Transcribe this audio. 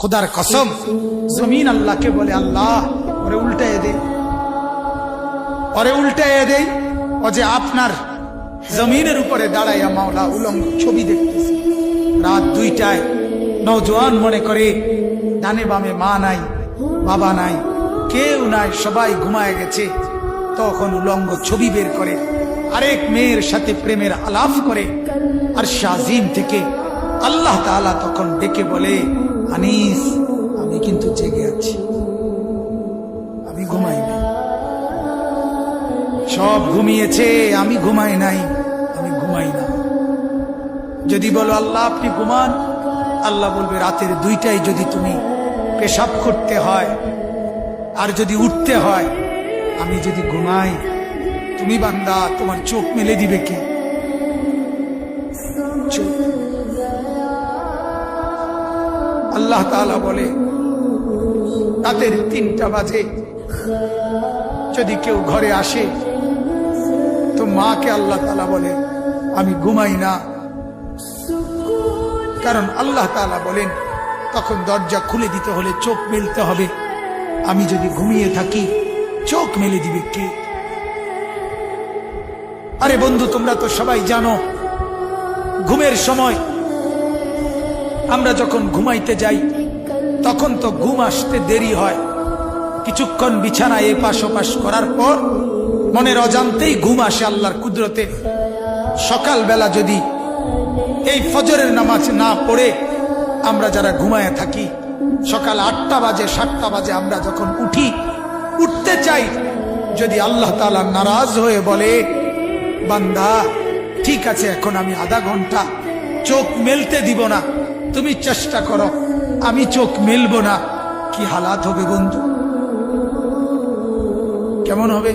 खुदार कसम जमीन अल्लाह के बोले अल्लाह ওরে উল্টায়ে দে, ওরে উল্টায়ে দে। ও যে আপনার জমিনের উপরে দাঁড়াইয়া মাওলা উলঙ্গ ছবি দেখতেছে। রাত 2টায় নওজোয়ান মনে করে ডানে বামে মা নাই, বাবা নাই, কেউ নাই, সবাই ঘুমায় গেছে। তখন উলঙ্গ ছবি বের করে আরেক মেয়ের সাথে প্রেমের আলাপ করে। আর শাজিম থেকে আল্লাহ তাআলা তখন ডেকে বলে, আনিস আমি কিন্তু জেগে আছি, আমি ঘুমাই নাই। সব ঘুমিয়েছে, আমি ঘুমাই নাই, আমি ঘুমাই না। যদি বলো আল্লাহ আপনি ঘুমান, আল্লাহ বলবে রাতের 2টায় যদি তুমি পেশাব করতে হয় আর যদি উঠতে হয়, আমি যদি ঘুমাই, তুমি বান্দা তোমার চোখ মেলে দিবে কে? আল্লাহ তাআলা বলে রাতের 3টা বাজে যদি কেউ ঘরে আসে তো মাকে আল্লাহ তাআলা বলে আমি ঘুমাই না। কারণ আল্লাহ তাআলা বলেন তখন দরজা খুলে দিতে হলে চোখ মেলতে হবে। আমি যদি ঘুমিয়ে থাকি চোখ মেলে দিবে কে? আরে বন্ধু, তোমরা তো সবাই জানো ঘুমের সময় আমরা যখন ঘুমাইতে যাই তখন তো ঘুম আসতে দেরি হয়। কিছুক্ষণ বিছানায় এপাশ ওপাশ করার পর মনের অজান্তেই ঘুম আসে আল্লাহর কুদরতে। সকালবেলা যদি এই ফজরের নামাজ না পড়ে আমরা যারা ঘুমায় থাকি, সকাল 8টা বাজে 7টা বাজে আমরা যখন উঠতে চাই, যদি আল্লাহ তাআলা নারাজ হয়ে বলে বান্দা ঠিক আছে এখন আমি আধা ঘন্টা চোখ মেলতে দিব না, তুমি চেষ্টা করো, আমি চোখ মেলবো না, কি হালাত হবে বন্ধু? কেমন হবে?